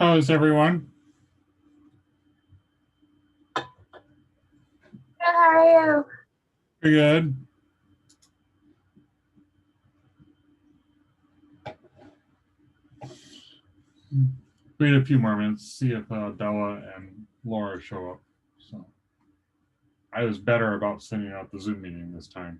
How's everyone? Good, how are you? Pretty good. Wait a few more minutes, see if Bella and Laura show up. So I was better about sending out the Zoom meeting this time.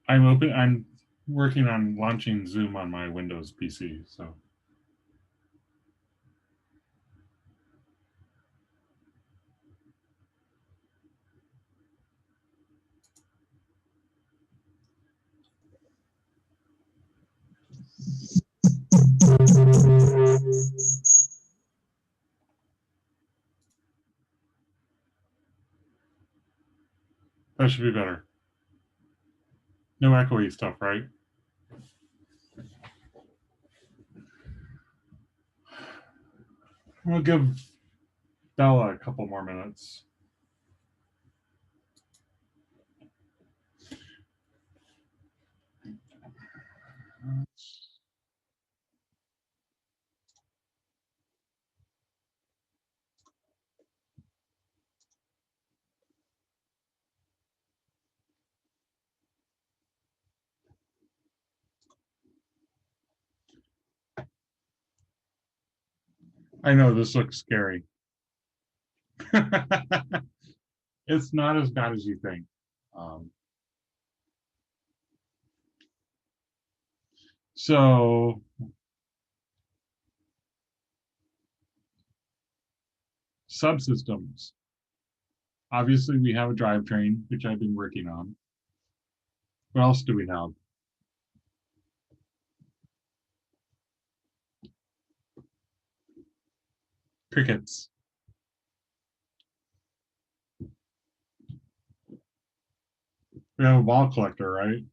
I'm working on launching Zoom on my Windows PC. So that should be better. No echoey stuff, right? We'll give Bella a couple more minutes. I know this looks scary. It's not as bad as you think. So subsystems. Obviously, we have a drivetrain, which I've been working on. What else do we have? Crickets. We have a ball collector, right?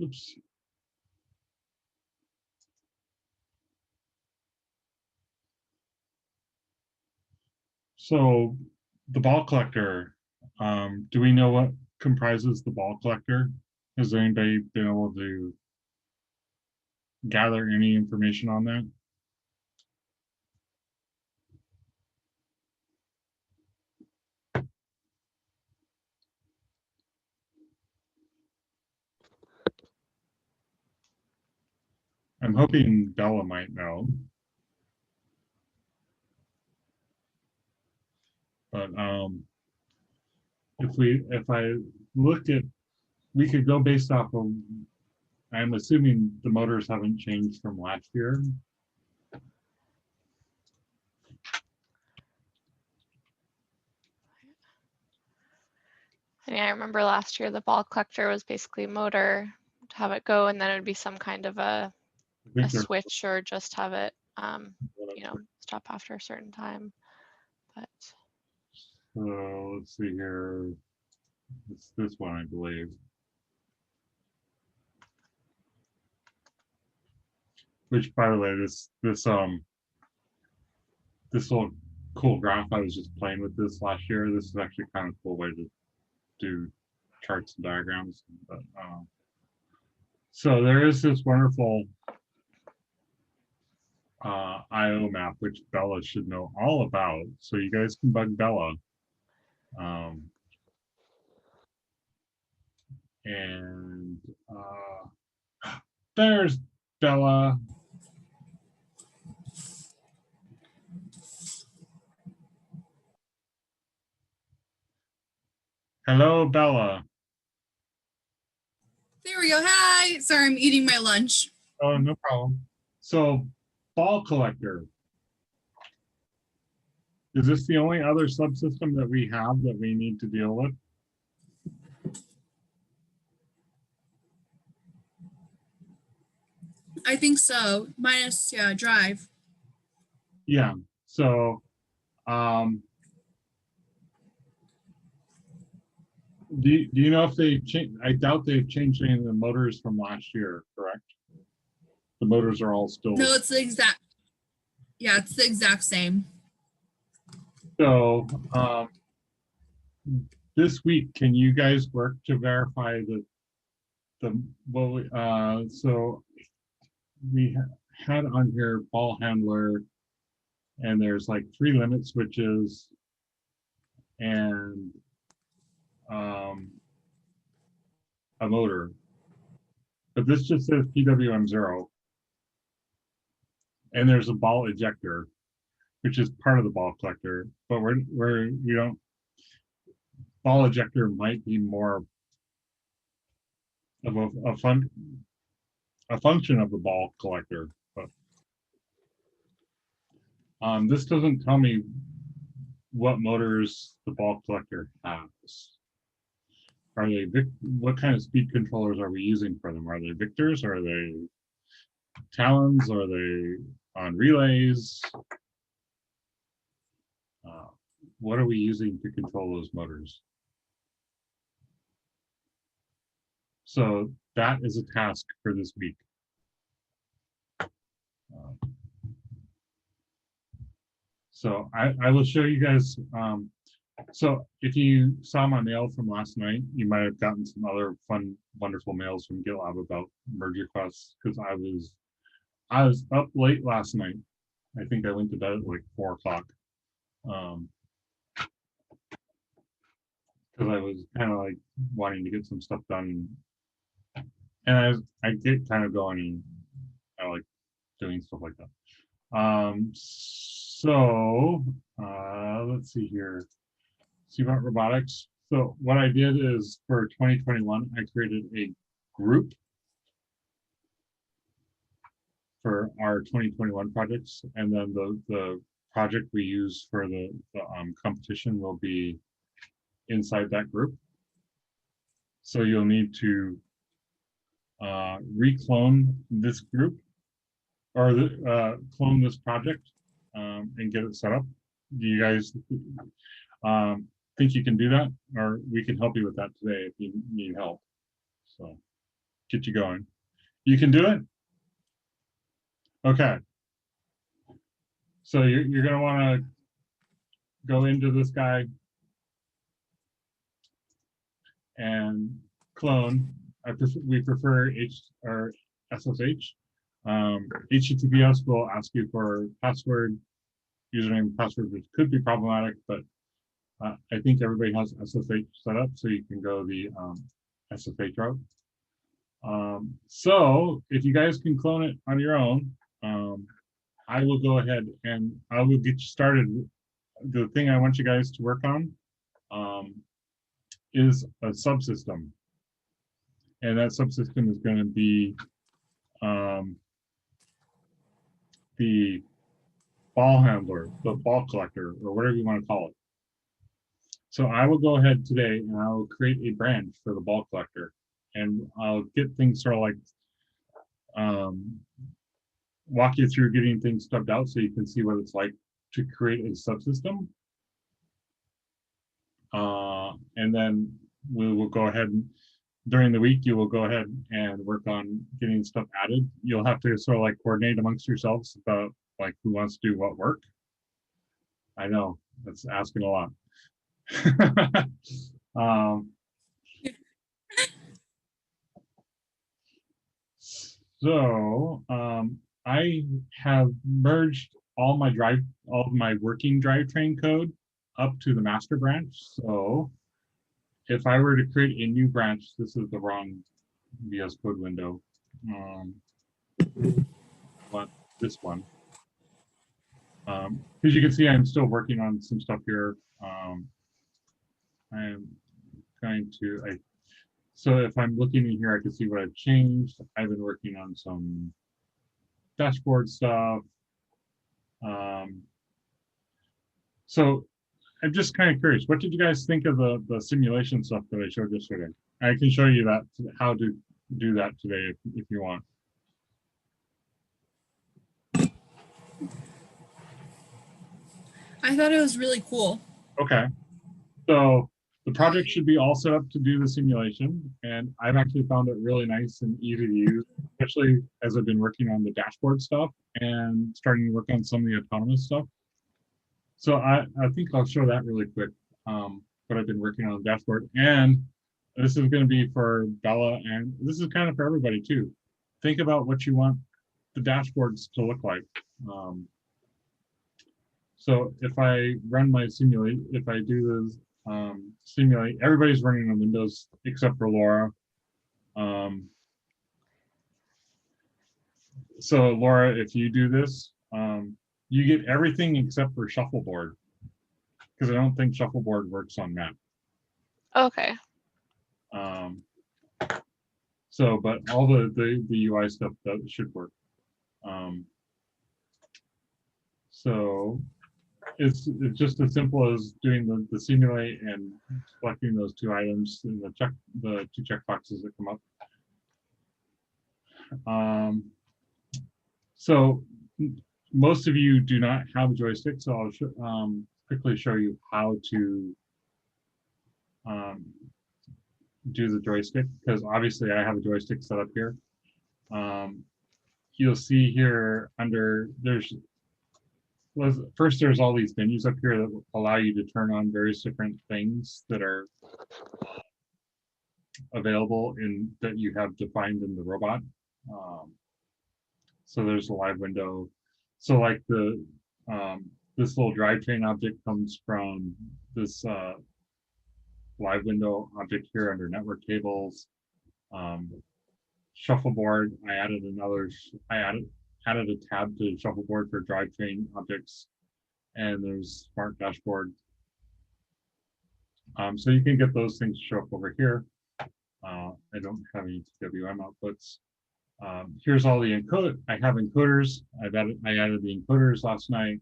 Oops. So the ball collector, do we know what comprises the ball collector? Has anybody been able to gather any information on that? I'm hoping Bella might know. But if I looked at, we could go based off of, I'm assuming the motors haven't changed from last year. And yeah, I remember last year the ball collector was basically motor to have it go, and then it would be some kind of a switch, or just have it, stop after a certain time. But so let's see here. It's this one, I believe. Which, by the way, this little cool graph, I was just playing with this last year. This is actually kind of a cool way to do charts and diagrams. But, so there is this wonderful IO map, which Bella should know all about. So you guys can bug Bella. And there's Bella. Hello, Bella. There we go. Hi. Sorry, I'm eating my lunch. Oh, no problem. So, ball collector. Is this the only other subsystem that we have that we need to deal with? I think so. Minus, yeah, drive. Yeah. So, do you know if they changed? I doubt they've changed any of the motors from last year, correct? The motors are all still. No, it's the exact. Yeah, it's the exact same. So, this week, can you guys work to verify so we had on here ball handler, and there's like 3 limit switches and a motor, but this just says PWM0, and there's a ball ejector, which is part of the ball collector, but we don't. Ball ejector might be more of a function of the ball collector, but this doesn't tell me what motors the ball collector has. Are they what kind of speed controllers are we using for them? Are they Victors? Are they Talons? Are they on relays? What are we using to control those motors? So that is a task for this week. So I will show you guys. So if you saw my mail from last night, you might have gotten some other fun, wonderful mails from GitLab about merge requests, because I was up late last night. I think I went to bed at like 4 o'clock. Because I was kind of like wanting to get some stuff done. And I get kind of going, and I like doing stuff like that. So let's see here. SeaBot robotics. So what I did is for 2021, I created a group for our 2021 projects, and then the project we use for the competition will be inside that group. So you'll need to reclone this group, or clone this project, and get it set up. Do you guys think you can do that? Or we can help you with that today if you need help. So get you going. You can do it? Okay. So you're going to want to go into this guy and clone. We prefer SSH. HTTPS will ask you for password, username, password, which could be problematic, but I think everybody has SSH set up, so you can go the SSH route. So if you guys can clone it on your own, I will go ahead and I will get you started. The thing I want you guys to work on is a subsystem. And that subsystem is going to be the ball handler, the ball collector, or whatever you want to call it. So I will go ahead today and I will create a branch for the ball collector, and I'll get things sort of like walk you through getting things stubbed out so you can see what it's like to create a subsystem. And then we will go ahead and during the week, you will go ahead and work on getting stuff added. You'll have to sort of like coordinate amongst yourselves about like who wants to do what work. I know that's asking a lot. I have merged all of my working drivetrain code up to the master branch. So if I were to create a new branch, this is the wrong VS Code window. But this one. As you can see, I'm still working on some stuff here. I am going to, so if I'm looking in here, I can see what I've changed. I've been working on some dashboard stuff. So I'm just kind of curious, what did you guys think of the simulation stuff that I showed yesterday? I can show you that, how to do that today if you want. I thought it was really cool. Okay. So the project should be all set up to do the simulation, and I've actually found it really nice and easy to use, especially as I've been working on the dashboard stuff and starting to work on some of the autonomous stuff. So I think I'll show that really quick, what I've been working on the dashboard. And this is going to be for Bella, and this is kind of for everybody too. Think about what you want the dashboards to look like. So if I run my simulate, if I do this simulate, everybody's running on Windows except for Laura. So Laura, if you do this, you get everything except for shuffleboard, because I don't think shuffleboard works on Mac. Okay. So, but all the UI stuff that should work. So it's just as simple as doing the simulate and selecting those two items and the two check boxes that come up. So most of you do not have a joystick, so I'll quickly show you how to do the joystick, because obviously I have a joystick set up here. You'll see here under first there's all these menus up here that will allow you to turn on various different things that are available that you have defined in the robot. So there's a live window. So like this little drivetrain object comes from this live window object here under network tables. Shuffleboard, I added a tab to shuffleboard for drivetrain objects, and there's smart dashboard. So you can get those things to show up over here. I don't have any TWM outputs. Here's all the encode. I have encoders. I added the encoders last night.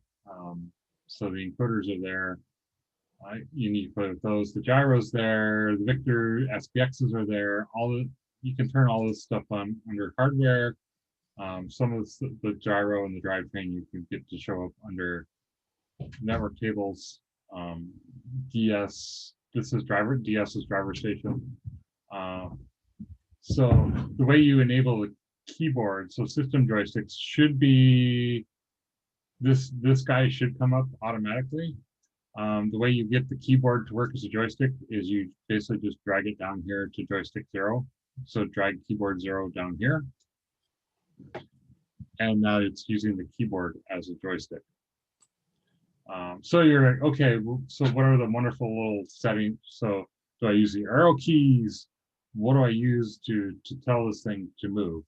So the encoders are there. You need to put those. The gyros there. The Victor SPXs are there. You can turn all this stuff on under hardware. Some of the gyro and the drivetrain you can get to show up under network tables. DS. This is driver. DS is driver station. So the way you enable the keyboard, so system joysticks should be this guy should come up automatically. The way you get the keyboard to work as a joystick is you basically just drag it down here to joystick 0. So drag keyboard 0 down here. And now it's using the keyboard as a joystick. So you're like, okay, well, so what are the wonderful little settings? So do I use the arrow keys? What do I use to tell this thing to move?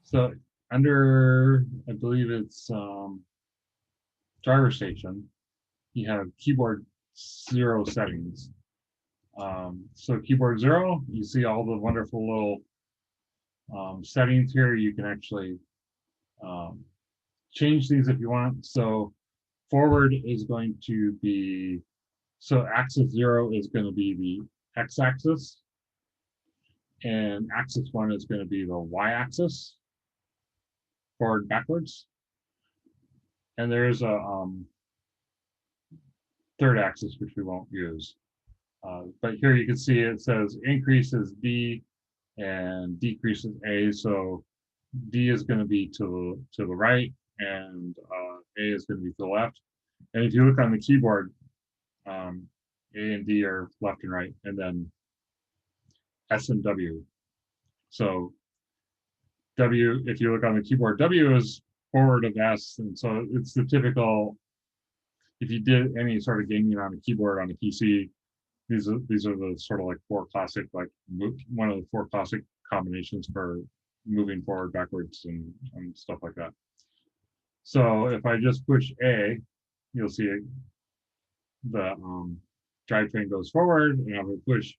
So under, I believe it's driver station, you have keyboard 0 settings. So keyboard 0, you see all the wonderful little settings here. You can actually change these if you want. So forward is going to be, so axis 0 is going to be the x-axis, and axis 1 is going to be the y-axis, forward, backwards. And there's a third axis, which we won't use. But here you can see it says increases D and decreases A. So D is going to be to the right, and A is going to be to the left. And if you look on the keyboard, A and D are left and right, and then S and W. So W, if you look on the keyboard, W is forward of S, and so it's the typical, if you did any sort of gaming on a keyboard on a PC, these are the sort of like four classic, like one of the four classic combinations for moving forward, backwards, and stuff like that. So if I just push A, you'll see the drivetrain goes forward, and if I push,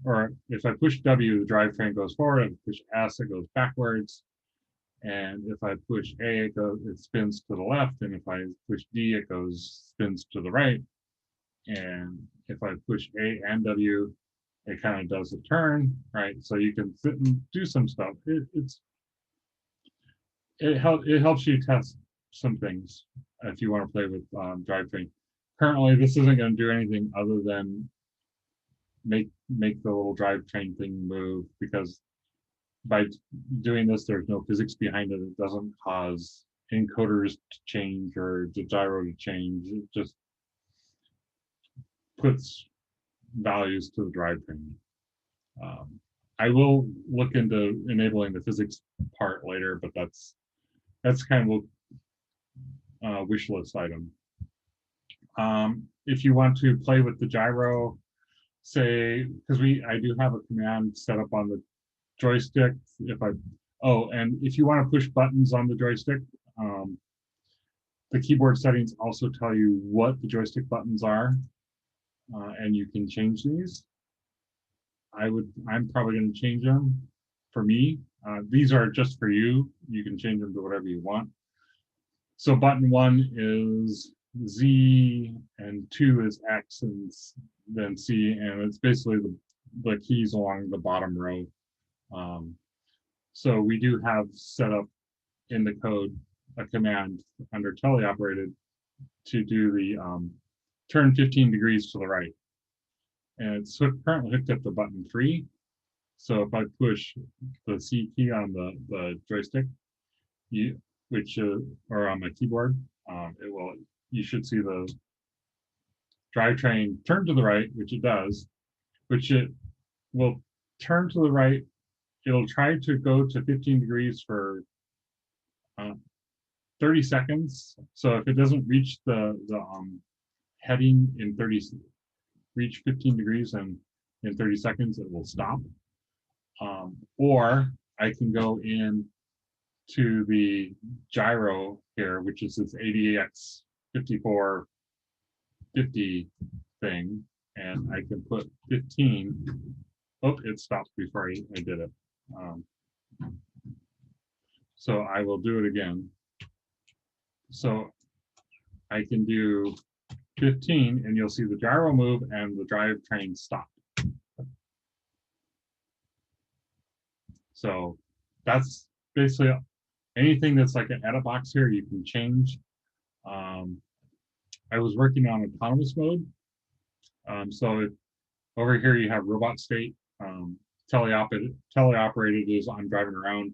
or if I push W, the drivetrain goes forward. If I push S, it goes backwards. And if I push A, it spins to the left. And if I push D, it spins to the right. And if I push A and W, it kind of does a turn, right? So you can sit and do some stuff. It helps you test some things if you want to play with drivetrain. Currently, this isn't going to do anything other than make the little drivetrain thing move, because by doing this, there's no physics behind it. It doesn't cause encoders to change or the gyro to change. It just puts values to the drivetrain. I will look into enabling the physics part later, but that's kind of a wish list item. If you want to play with the gyro, say, because I do have a command set up on the joystick. And if you want to push buttons on the joystick, the keyboard settings also tell you what the joystick buttons are, and you can change these. I'm probably going to change them for me. These are just for you. You can change them to whatever you want. So button 1 is Z, and 2 is X, and then C, and it's basically the keys along the bottom row. So we do have set up in the code a command under teleoperated to do the turn 15 degrees to the right. And it's currently hooked up to button 3. So if I push the C key on the joystick, or on my keyboard, you should see the drivetrain turn to the right, which it does, which it will turn to the right. It'll try to go to 15 degrees for 30 seconds. So if it doesn't reach the heading in reach 15 degrees and in 30 seconds, it will stop. Or I can go in to the gyro here, which is this ADX 5450 thing, and I can put 15. Oh, it stopped before I did it. So I will do it again. So I can do 15, and you'll see the gyro move and the drivetrain stop. So that's basically anything that's like an edit box here, you can change. I was working on autonomous mode. So over here you have robot state. Teleoperated is I'm driving around.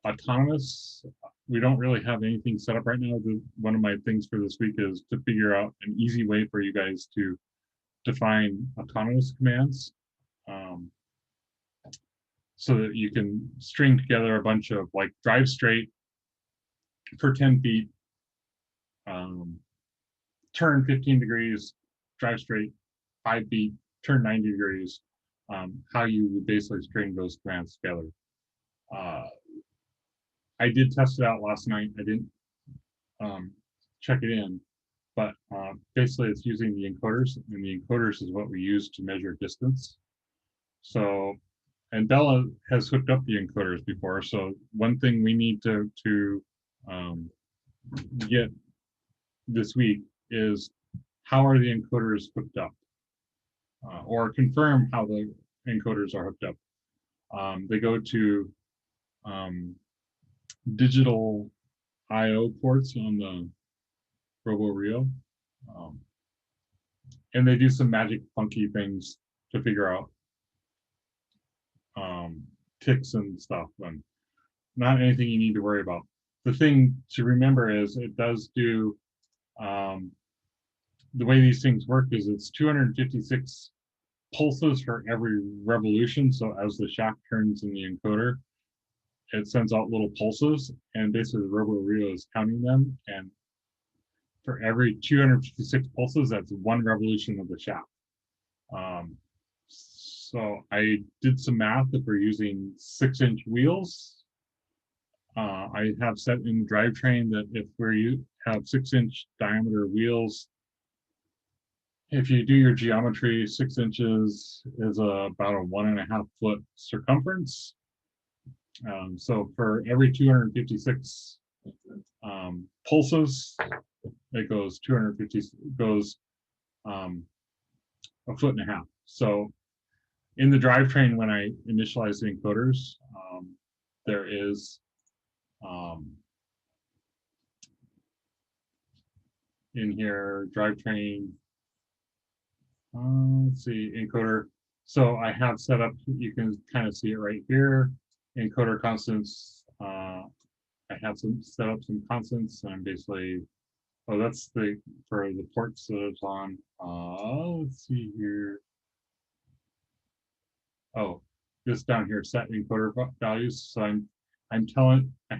Autonomous, we don't really have anything set up right now. One of my things for this week is to figure out an easy way for you guys to define autonomous commands, so that you can string together a bunch of like drive straight for 10 feet, turn 15 degrees, drive straight 5 feet, turn 90 degrees, how you would basically string those commands together. I did test it out last night. I didn't check it in, but basically it's using the encoders, and the encoders is what we use to measure distance. So, and Bella has hooked up the encoders before. So one thing we need to get this week is how are the encoders hooked up, or confirm how the encoders are hooked up. They go to digital I/O ports on the RoboRio, and they do some magic funky things to figure out ticks and stuff, and not anything you need to worry about. The thing to remember is it does do, the way these things work is it's 256 pulses for every revolution. So as the shaft turns in the encoder, it sends out little pulses, and basically the RoboRio is counting them, and for every 256 pulses, that's one revolution of the shaft. So I did some math. If we're using 6-inch wheels, I have set in the drivetrain that if you have 6-inch diameter wheels, if you do your geometry, 6 inches is about a 1.5 foot circumference. So for every 256 pulses, it goes 250, goes 1.5 foot. So in the drivetrain, when I initialize the encoders, there is in here drivetrain. Let's see, encoder. So I have set up, you can kind of see it right here. Encoder constants. I have set up some constants, and I'm basically, oh, that's for the ports that it's on. Let's see here. Oh, this down here, set encoder values. So I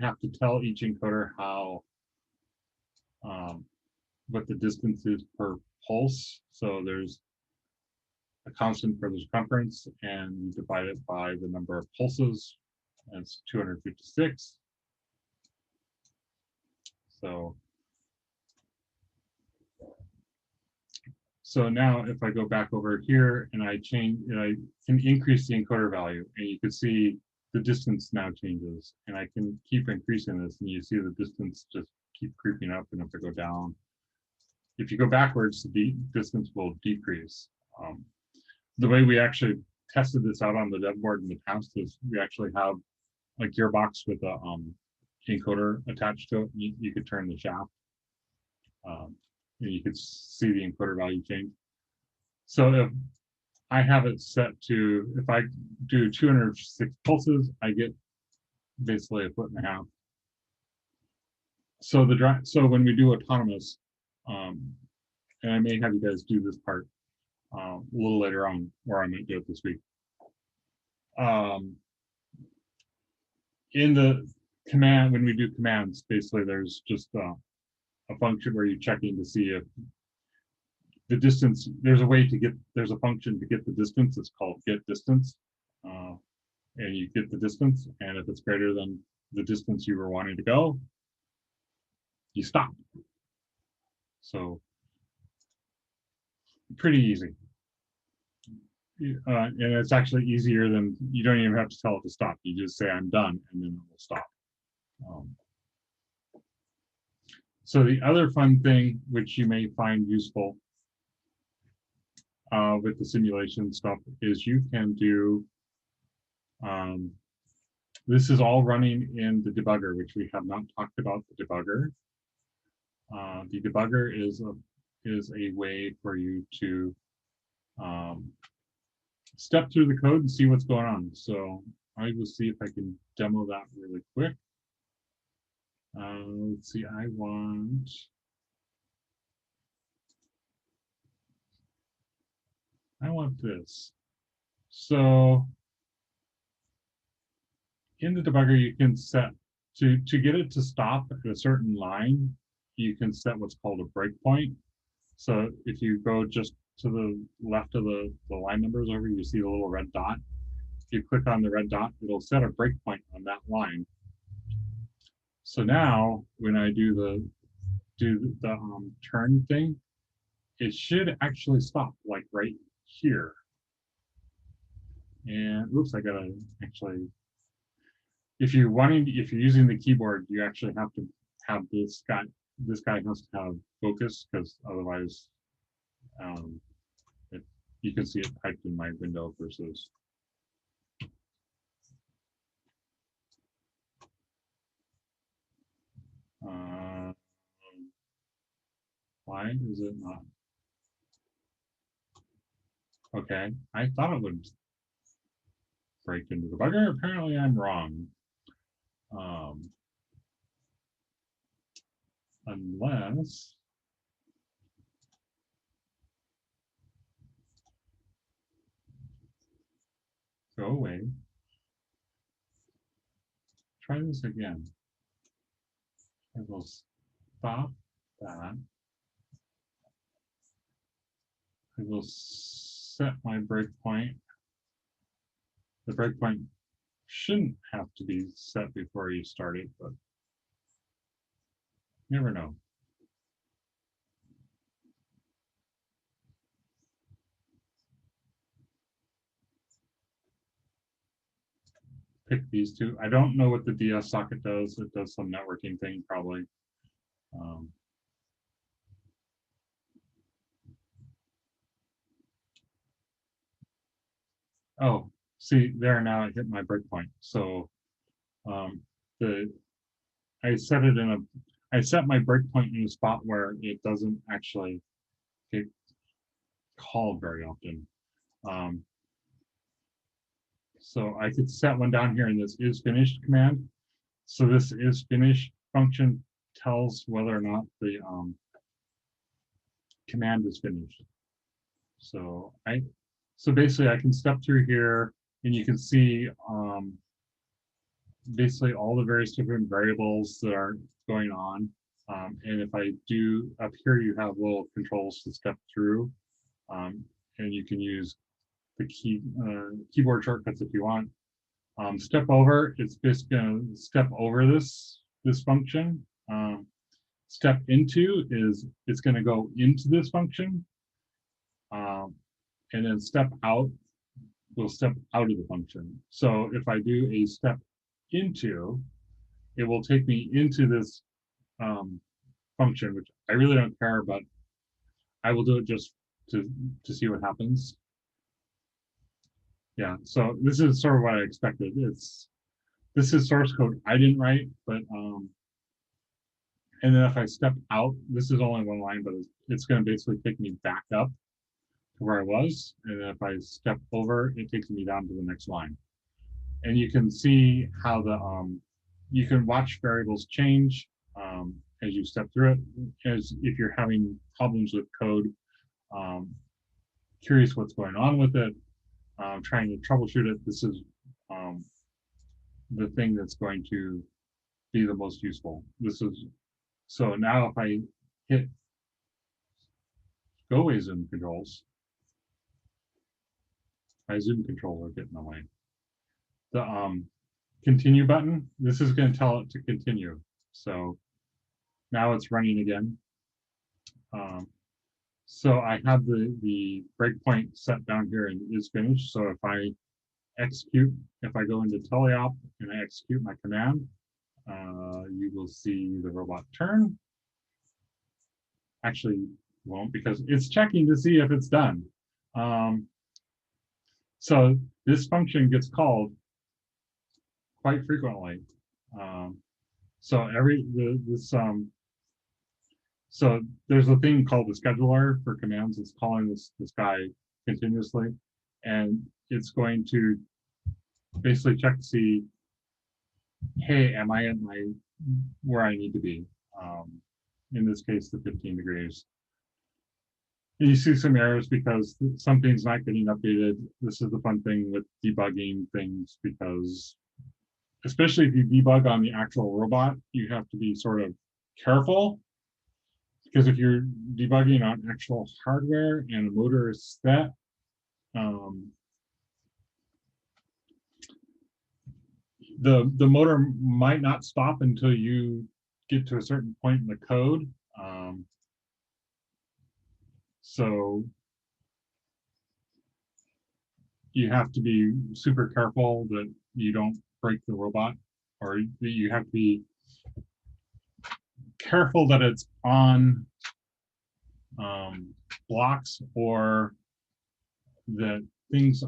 have to tell each encoder how, what the distance is per pulse. So there's a constant for the circumference, and you divide it by the number of pulses. That's 256. So now if I go back over here and I change, and I can increase the encoder value, and you can see the distance now changes, and I can keep increasing this, and you see the distance just keep creeping up. And if I go down, if you go backwards, the distance will decrease. The way we actually tested this out on the dev board in the past is we actually have a gearbox with a encoder attached to it. You could turn the shaft, and you could see the encoder value change. So if I have it set to, if I do 206 pulses, I get basically 1.5 foot. So so when we do autonomous, and I may have you guys do this part a little later on, or I might do it this week. In the command, when we do commands, basically there's just a function where you're checking to see if the distance, there's a function to get the distance. It's called get distance. And you get the distance, and if it's greater than the distance you were wanting to go, you stop. So pretty easy. And it's actually easier than, you don't even have to tell it to stop. You just say I'm done, and then it will stop. So the other fun thing, which you may find useful with the simulation stuff, is you can do, this is all running in the debugger, which we have not talked about the debugger. The debugger is a way for you to step through the code and see what's going on. So I will see if I can demo that really quick. Let's see, I want this. So in the debugger, you can set to get it to stop at a certain line, you can set what's called a breakpoint. So if you go just to the left of the line numbers over, you see the little red dot. If you click on the red dot, it'll set a breakpoint on that line. So now when I do the turn thing, it should actually stop like right here. And oops, I gotta actually, if you're using the keyboard, you actually have to have this guy has to have focus, because otherwise you can see it typed in my window versus why is it not? Okay, I thought it would break into the bugger. Apparently I'm wrong. Unless go away. Try this again. I will stop that. I will set my breakpoint. The breakpoint shouldn't have to be set before you start it, but never know. Pick these two. I don't know what the DS socket does. It does some networking thing probably. Oh, see there now I hit my breakpoint. So I set my breakpoint in a spot where it doesn't actually get called very often. So I could set one down here in this is finished command. So this is finished function tells whether or not the command is finished. So basically I can step through here and you can see basically all the various different variables that are going on. And if I do up here, you have little controls to step through, and you can use the keyboard shortcuts if you want. Step over, it's just going to step over this function. Step into is it's going to go into this function, and then step out will step out of the function. So if I do a step into, it will take me into this function, which I really don't care, but I will do it just to see what happens. Yeah, so this is sort of what I expected. This is source code I didn't write, but and then if I step out, this is only one line, but it's going to basically take me back up to where I was. And then if I step over, it takes me down to the next line. And you can see how you can watch variables change as you step through it. As if you're having problems with code, curious what's going on with it, trying to troubleshoot it, this is the thing that's going to be the most useful. So now if I hit go away zoom controls, my zoom controller get in the way. The continue button, this is going to tell it to continue. So now it's running again. So I have the breakpoint set down here and it is finished. So if I go into teleop and I execute my command, you will see the robot turn. Actually won't, because it's checking to see if it's done. So this function gets called quite frequently. So so there's a thing called the scheduler for commands. It's calling this guy continuously, and it's going to basically check to see, hey, am I at where I need to be? In this case, the 15 degrees. And you see some errors because something's not getting updated. This is the fun thing with debugging things, because especially if you debug on the actual robot, you have to be sort of careful, because if you're debugging on actual hardware and a motor is set, the motor might not stop until you get to a certain point in the code. So you have to be super careful that you don't break the robot, or you have to be careful that it's on blocks or that things.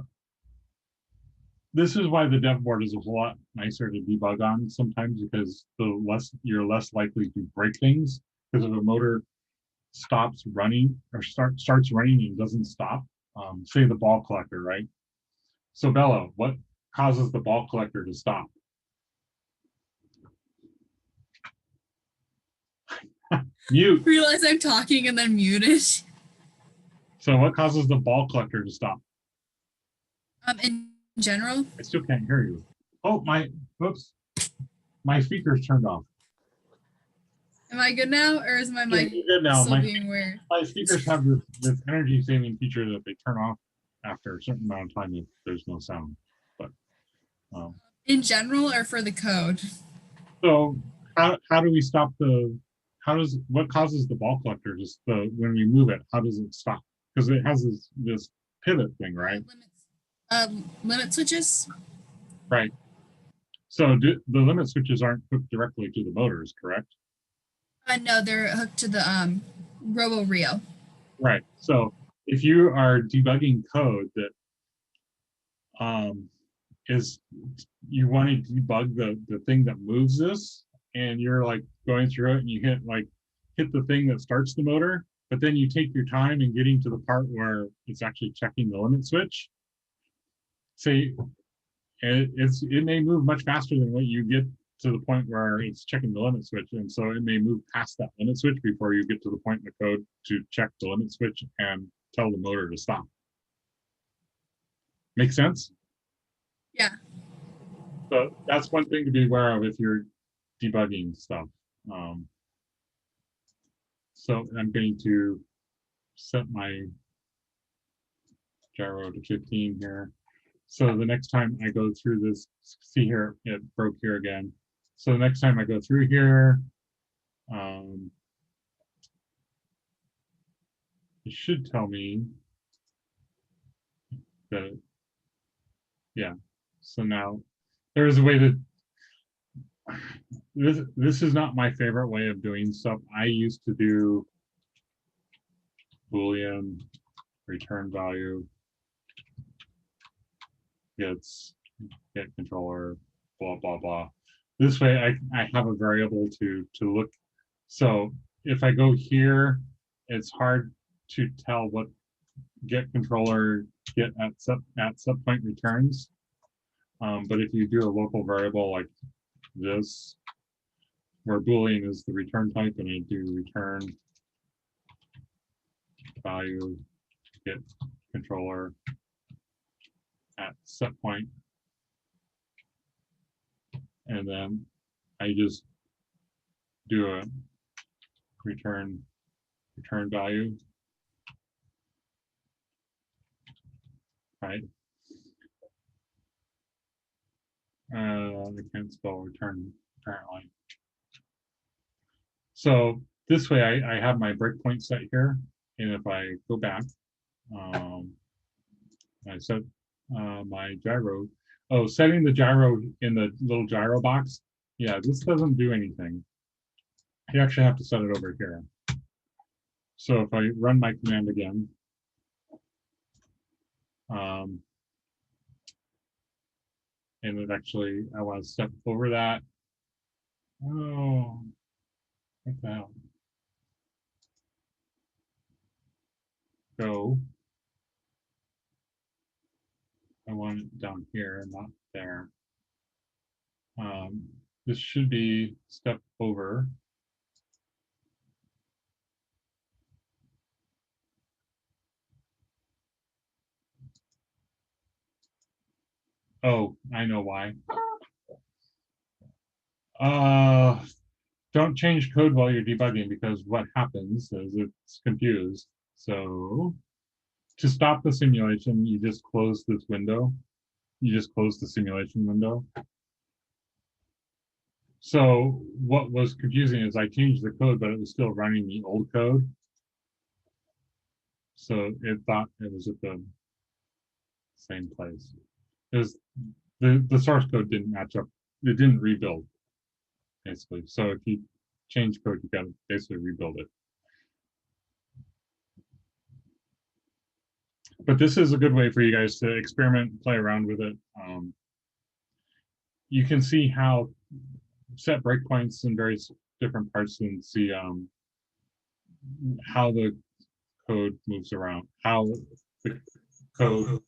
This is why the dev board is a whole lot nicer to debug on sometimes, because you're less likely to break things, because if a motor stops running or starts running and doesn't stop, say the ball collector, right? So Bella, what causes the ball collector to stop? Mute. Realize I'm talking and then muted. So what causes the ball collector to stop? In general. I still can't hear you. Oh, whoops. My speaker's turned off. Am I good now, or is my mic Good now. still being weird? My speakers have this energy saving feature that they turn off after a certain amount of time if there's no sound. But in general, or for the code? So how do we stop what causes the ball collector when we move it? How does it stop? Because it has this pivot thing, right? Limit switches. Right. So the limit switches aren't hooked directly to the motors, correct? No, they're hooked to the Robo Rio. Right. So if you are debugging code that is you want to debug the thing that moves this, and you're like going through it and you hit the thing that starts the motor, but then you take your time in getting to the part where it's actually checking the limit switch. Say it may move much faster than what you get to the point where it's checking the limit switch, and so it may move past that limit switch before you get to the point in the code to check the limit switch and tell the motor to stop. Make sense? Yeah. So that's one thing to be aware of if you're debugging stuff. So I'm going to set my gyro to 15 here. So the next time I go through this, see here, it broke here again. So the next time I go through here, it should tell me that, yeah. So now there is a way to, this is not my favorite way of doing stuff. I used to do Boolean return value get controller, blah, blah, blah. This way I have a variable to look. So if I go here, it's hard to tell what get controller get at set point returns. But if you do a local variable like this, where Boolean is the return type, and I do return value get controller at set point, and then I just do a return value, right? I can't spell return apparently. So this way I have my breakpoint set here, and if I go back, I set my gyro. Oh, setting the gyro in the little gyro box. Yeah, this doesn't do anything. You actually have to set it over here. So if I run my command again, and it actually, I want to step over that. Oh, what the hell? Go. I want it down here, not there. This should be step over. Oh, I know why. Don't change code while you're debugging, because what happens is it's confused. So to stop the simulation, you just close this window. You just close the simulation window. So what was confusing is I changed the code, but it was still running the old code. So it thought it was at the same place. Because the source code didn't match up. It didn't rebuild, basically. So if you change code, you got to basically rebuild it. But this is a good way for you guys to experiment, play around with it. You can see how set breakpoints in various different parts and see how the code moves around, how the code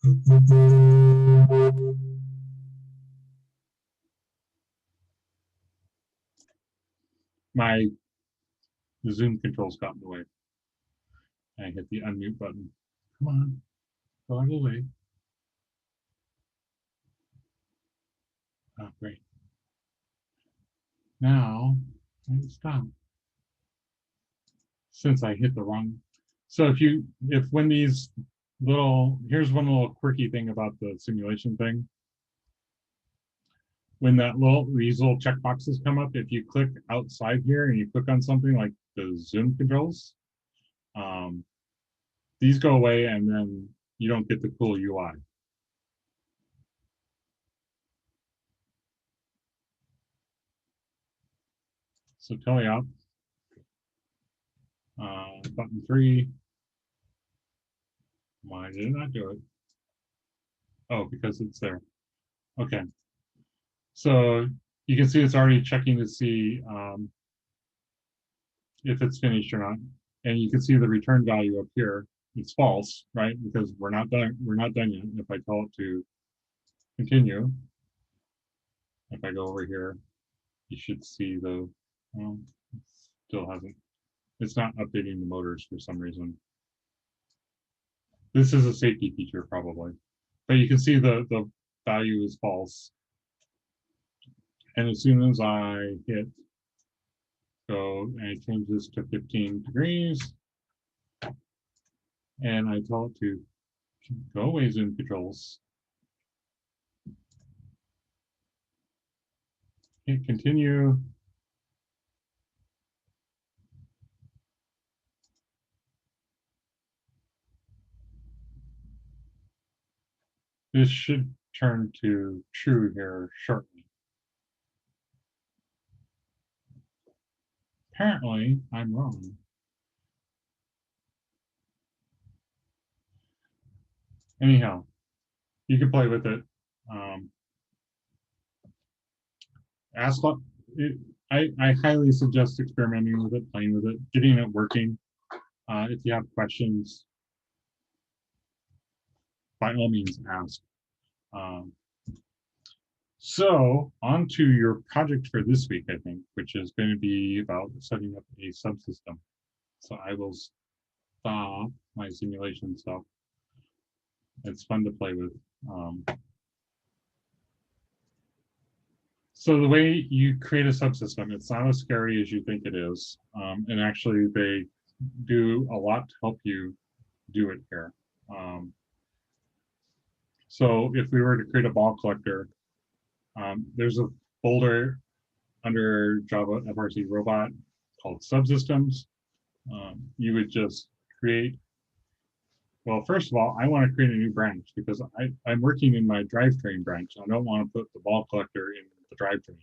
the Zoom controls got in the way. I hit the unmute button. Come on, go out of the way. Oh, great. Now, stop. Since I hit the wrong. So if when these here's one little quirky thing about the simulation thing. When these little checkboxes come up, if you click outside here and you click on something like the Zoom controls, these go away and then you don't get the cool UI. So teleop, button 3. Why did it not do it? Oh, because it's there. Okay. So you can see it's already checking to see if it's finished or not. And you can see the return value up here. It's false, right? Because we're not done yet. If I tell it to continue, if I go over here, you should see the, well, it still hasn't, it's not updating the motors for some reason. This is a safety feature probably, but you can see the value is false. And as soon as I hit go and I change this to 15 degrees, and I tell it to go away Zoom controls, hit continue. This should turn to true here shortly. Apparently, I'm wrong. Anyhow, you can play with it. I highly suggest experimenting with it, playing with it, getting it working. If you have questions, by all means ask. So on to your project for this week, I think, which is going to be about setting up a subsystem. So I will stop my simulation stuff. It's fun to play with. So the way you create a subsystem, it's not as scary as you think it is. And actually they do a lot to help you do it here. So if we were to create a ball collector, there's a folder under Java FRC robot called subsystems. You would just create, well, first of all, I want to create a new branch because I'm working in my drivetrain branch. I don't want to put the ball collector in the drivetrain.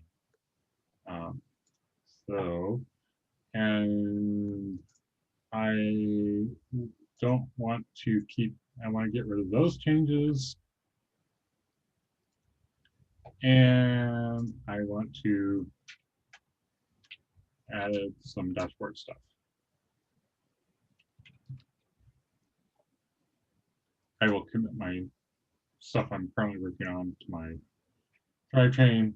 And I don't want to I want to get rid of those changes. And I want to add some dashboard stuff. I will commit my stuff I'm currently working on to my drivetrain.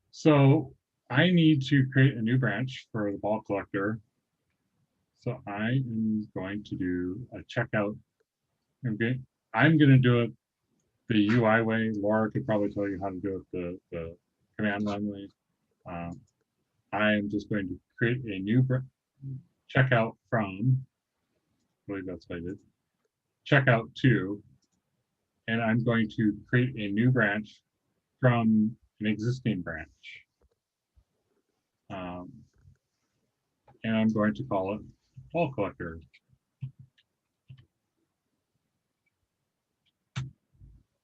So I need to create a new branch for the ball collector. So I am going to do a checkout. Okay, I'm going to do it the UI way. Laura could probably tell you how to do it the command line way. I am just going to create a new checkout from, I believe that's what I did, checkout to, and I'm going to create a new branch from an existing branch. And I'm going to call it ball collector.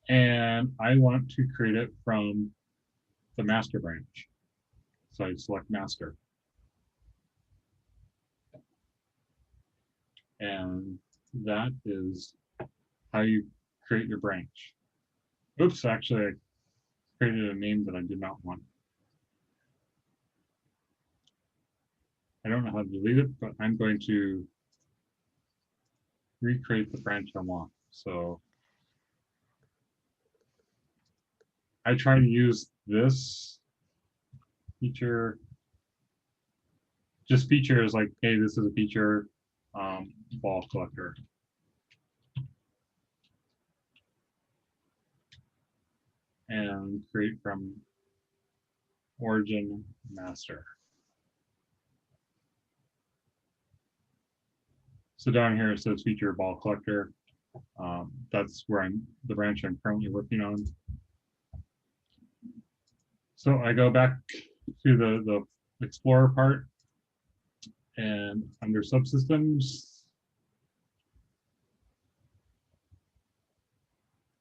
And I want to create it from the master branch. So I select master. And that is how you create your branch. Oops, actually, I created a name that I did not want. I don't know how to delete it, but I'm going to recreate the branch I want. So I try to use this feature. Just feature is like, hey, this is a feature ball collector. And create from origin master. So down here it says feature ball collector. That's where the branch I'm currently working on. So I go back to the Explorer part, and under subsystems,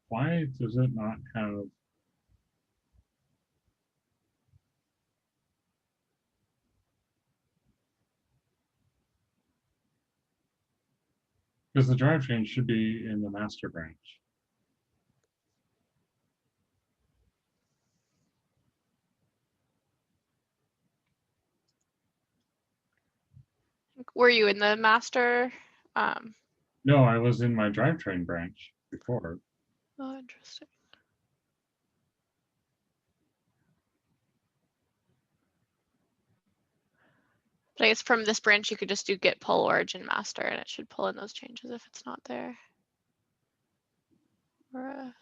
why does it not have because the drivetrain should be in the master branch. Were you in the master? No, I was in my drivetrain branch before. Oh, interesting. But I guess from this branch, you could just do git pull origin master, and it should pull in those changes if it's not there. Or,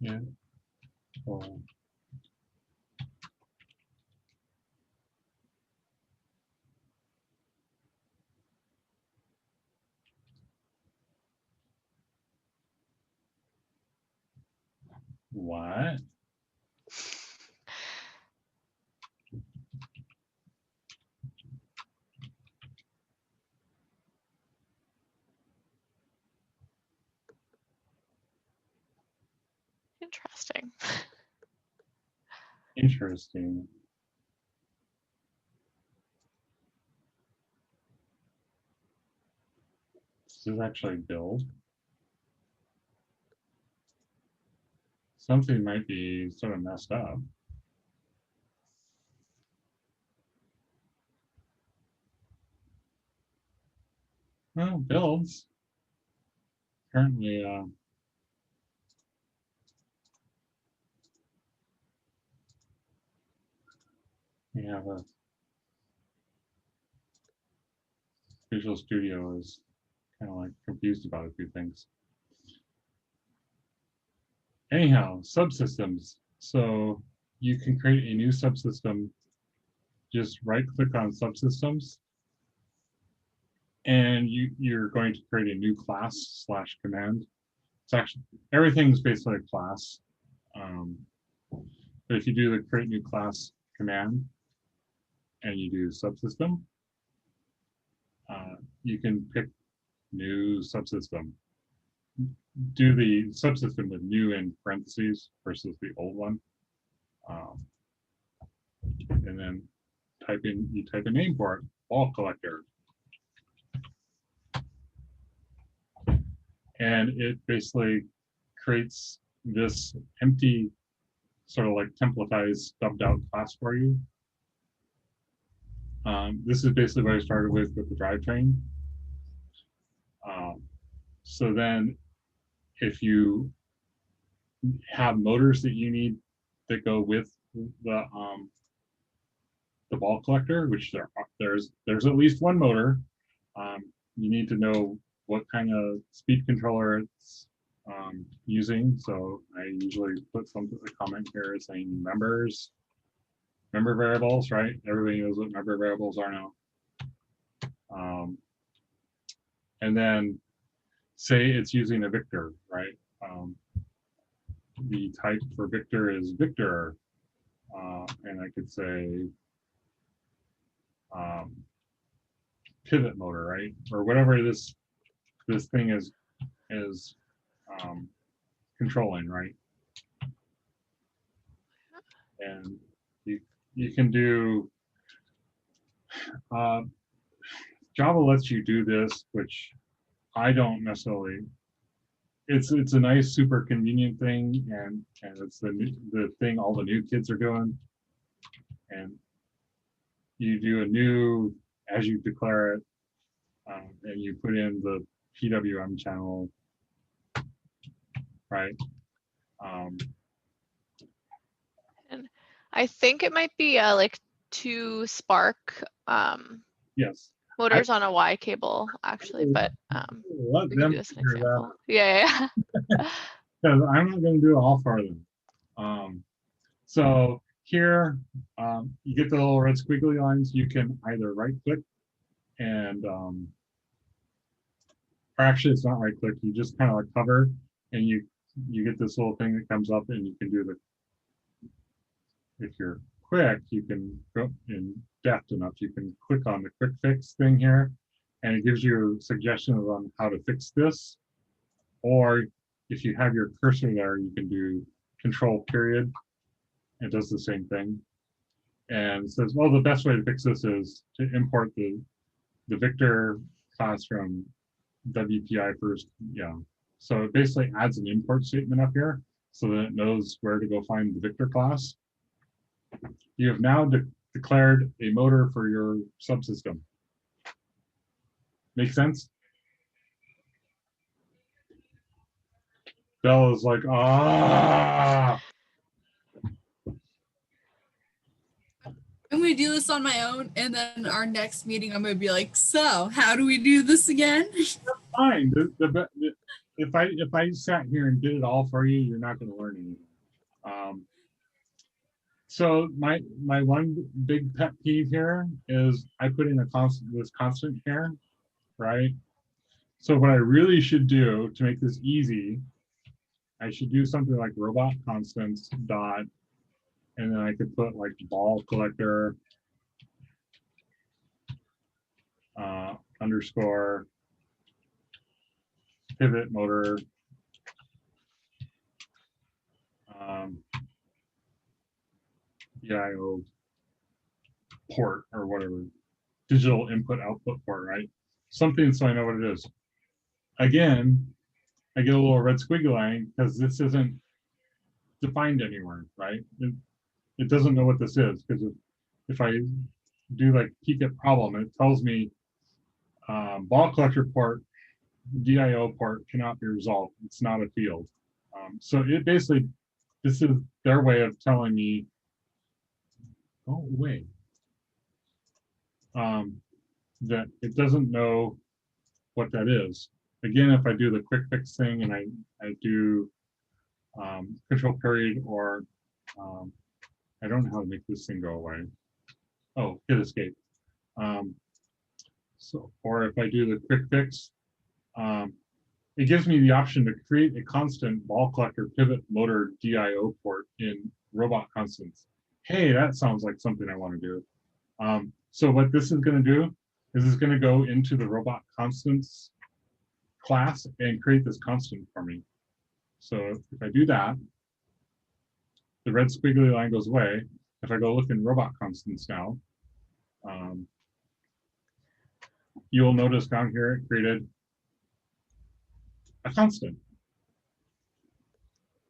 Yeah. Oh. What? interesting. Interesting. This is actually build. Something might be sort of messed up. Well, builds. Currently, we have a Visual Studio is kind of like confused about a few things. Anyhow, subsystems. So you can create a new subsystem. Just right click on subsystems. And you're going to create a new class / command. It's actually, everything's basically a class. But if you do the create new class command and you do subsystem, you can pick new subsystem. Do the subsystem with new in parentheses versus the old one. And then you type a name for it, ball collector. And it basically creates this empty, sort of like templatized, stubbed out class for you. This is basically what I started with the drivetrain. So then if you have motors that you need that go with the ball collector, which there's at least one motor, you need to know what kind of speed controller it's using. So I usually put a comment here saying member variables, right? Everybody knows what member variables are now. And then say it's using a Victor, right? the type for Victor is Victor. And I could say pivot motor, right? Or whatever this thing is controlling, right? And you can do Java lets you do this, which I don't necessarily. It's a nice, super convenient thing, and it's the thing all the new kids are doing. And you do a new as you declare it, and you put in the PWM channel, right? And I think it might be like 2 Spark Yes. motors on a Y cable, actually, but Let we can them do this an figure that example. Yeah. Because I'm not going to do it all for them. So here, you get the little red squiggly lines. You can either right click and, or actually it's not right click. You just kind of like hover and you get this little thing that comes up, and you can do if you're quick, you can go in depth enough. You can click on the quick fix thing here, and it gives you suggestions on how to fix this. Or if you have your cursor there, you can do control period. It does the same thing. And says, well, the best way to fix this is to import the Victor class from WPI first. Yeah. So it basically adds an import statement up here so that it knows where to go find the Victor class. You have now declared a motor for your subsystem. Make sense? Bell is like, ah. I'm gonna do this on my own, and then our next meeting, I'm gonna be like, so how do we do this again? Fine. If I sat here and did it all for you, you're not going to learn anything. So my one big pet peeve here is I put in this constant here, right? So what I really should do to make this easy, I should do something like robot constants dot, and then I could put like ball collector underscore pivot motor DIO port or whatever, digital input output port, right? Something so I know what it is. Again, I get a little red squiggly line because this isn't defined anywhere, right? It doesn't know what this is, because if I do like peek at problem, it tells me ball collector port, DIO port cannot be resolved. It's not a field. So it basically, this is their way of telling me, oh wait, that it doesn't know what that is. Again, if I do the quick fix thing and I do control period, or I don't know how to make this thing go away. Oh, hit escape. So, or if I do the quick fix, it gives me the option to create a constant ball collector pivot motor DIO port in robot constants. Hey, that sounds like something I want to do. So what this is going to do is it's going to go into the robot constants class and create this constant for me. So if I do that, the red squiggly line goes away. If I go look in robot constants now, you'll notice down here it created a constant.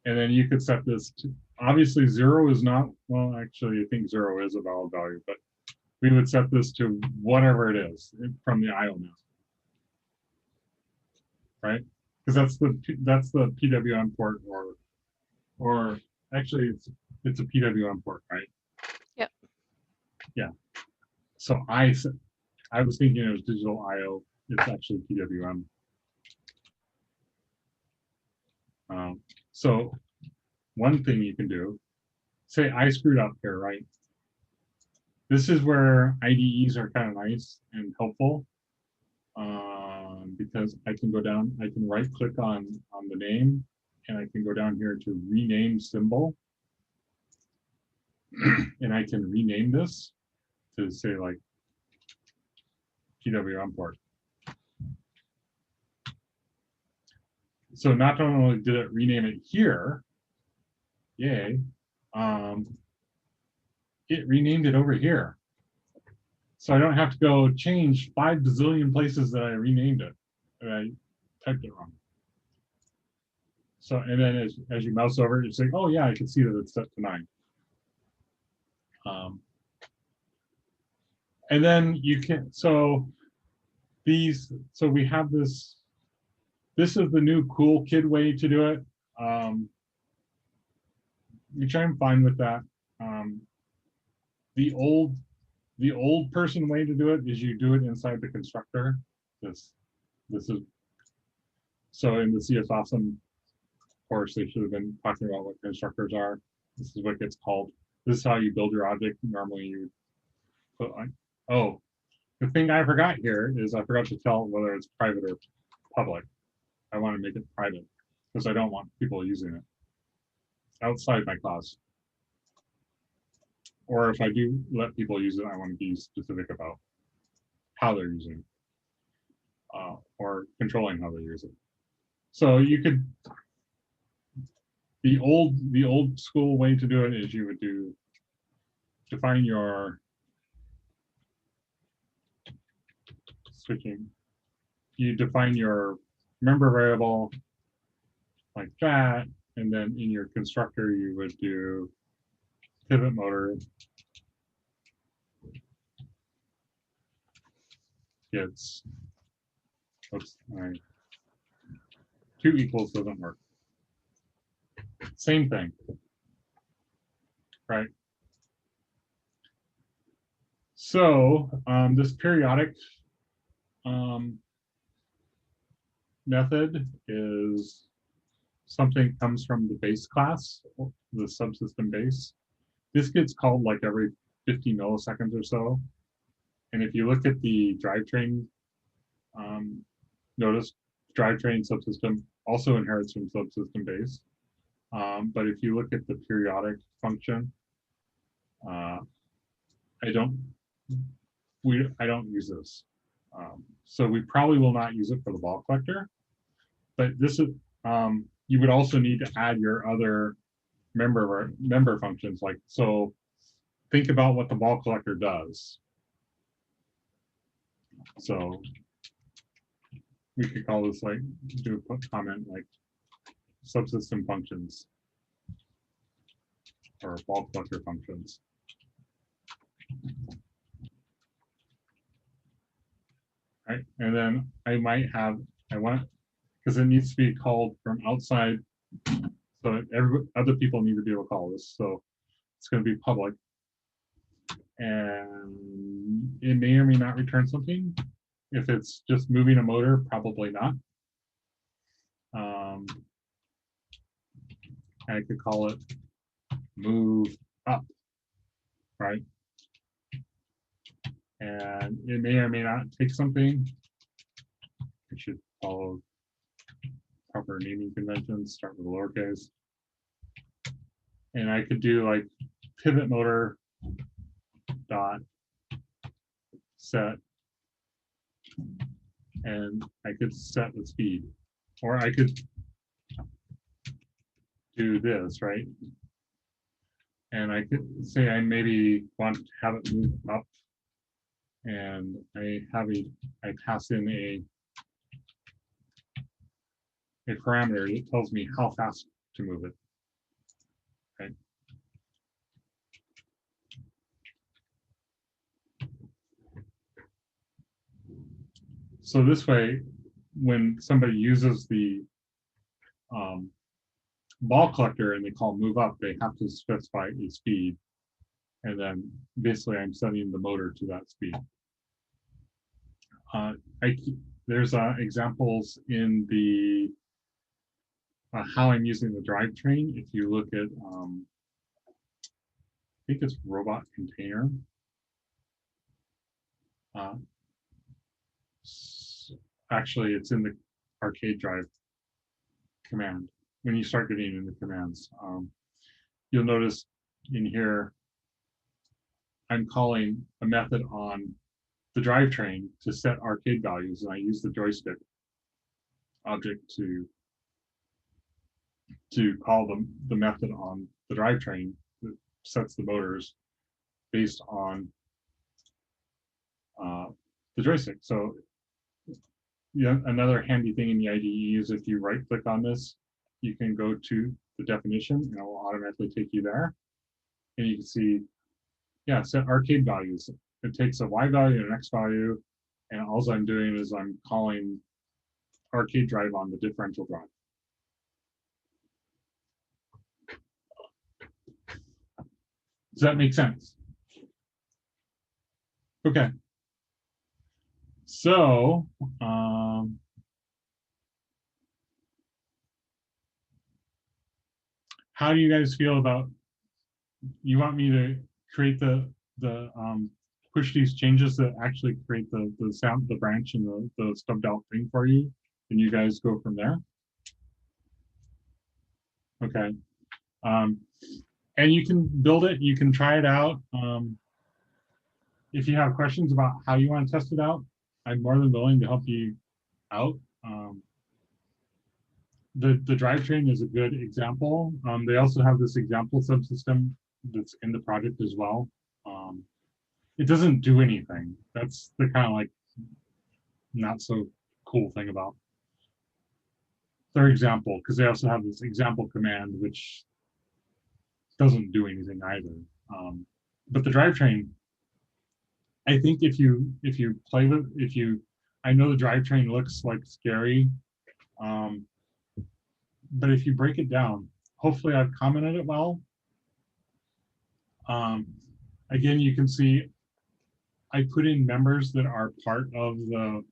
And then you could set this to, obviously 0 is not, well, actually I think 0 is a valid value, but we would set this to whatever it is from the IO now, right? Because that's the PWM port, or actually it's a PWM port, right? Yep. Yeah. So I was thinking it was digital IO. It's actually PWM. So one thing you can do, say I screwed up here, right? This is where IDEs are kind of nice and helpful, because I can go down, I can right click on the name, and I can go down here to rename symbol. And I can rename this to say like PWM port. So not only did it rename it here, yay, it renamed it over here. So I don't have to go change 5 bazillion places that I renamed it. And I typed it wrong. So, and then as you mouse over it, you say, oh yeah, I can see that it's set to 9. And then you can, so we have this is the new cool kid way to do it. Which I'm fine with that. The old person way to do it is you do it inside the constructor. This is so in the CS Awesome course, they should have been talking about what constructors are. This is what gets called. This is how you build your object. Normally you put like, oh, the thing I forgot here is I forgot to tell whether it's private or public. I want to make it private because I don't want people using it outside my class. Or if I do let people use it, I want to be specific about how they're using it, or controlling how they use it. So you could, the old school way to do it is you would define your switching. You define your member variable like that, and then in your constructor you would do pivot motor gets, oops, 2 equals doesn't work. Same thing, right? So this periodic method is something comes from the base class, the subsystem base. This gets called like every 50 milliseconds or so. And if you look at the drivetrain, notice drivetrain subsystem also inherits from subsystem base. But if you look at the periodic function, I don't use this. So we probably will not use it for the ball collector. But this is you would also need to add your other member functions. Like, so think about what the ball collector does. So we could call this like, do a comment like subsystem functions or ball collector functions. Right, and then I might have, because it needs to be called from outside, so other people need to be able to call this. So it's going to be public, and it may or may not return something. If it's just moving a motor, probably not. I could call it move up, right? And it may or may not take something. It should follow proper naming conventions, start with lowercase. And I could do like pivot motor dot set, and I could set the speed, or I could do this, right? And I could say I maybe want to have it move up, and I pass in a parameter that tells me how fast to move it. Okay. So this way, when somebody uses the ball collector and they call move up, they have to specify a speed. And then basically I'm setting the motor to that speed. There's examples in the how I'm using the drivetrain. If you look at, I think it's robot container. Actually, it's in the arcade drive command. when you start getting into commands. You'll notice in here, I'm calling a method on the drivetrain to set arcade values, and I use the joystick object to call the method on the drivetrain that sets the motors based on the joystick. So yeah, another handy thing in the IDE is if you right click on this, you can go to the definition and it will automatically take you there. And you can see, yeah, set arcade values. It takes a Y value and an X value. And all I'm doing is I'm calling arcade drive on the differential drive. Does that make sense? Okay. So, how do you guys feel about, you want me to create the push these changes that actually create the sound, the branch and the stubbed out thing for you, and you guys go from there? Okay. And you can build it, you can try it out. If you have questions about how you want to test it out, I'm more than willing to help you out. The drivetrain is a good example. They also have this example subsystem that's in the project as well. It doesn't do anything. That's the kind of like not so cool thing about their example, because they also have this example command which doesn't do anything either. But the drivetrain, I think if you play with, I know the drivetrain looks like scary, but if you break it down, hopefully I've commented it well. Again, you can see I put in members that are part of the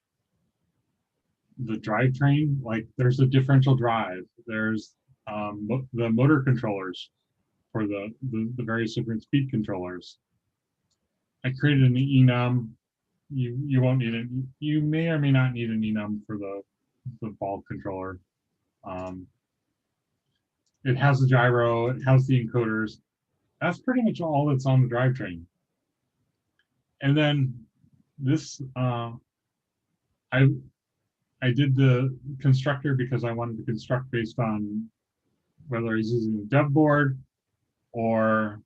drivetrain. Like there's a differential drive, there's the motor controllers for the various different speed controllers. I created an enum. You won't need it. You may or may not need an enum for the ball controller. It has the gyro, it has the encoders. That's pretty much all that's on the drivetrain. And then this, I did the constructor because I wanted to construct based on whether I was using the dev board or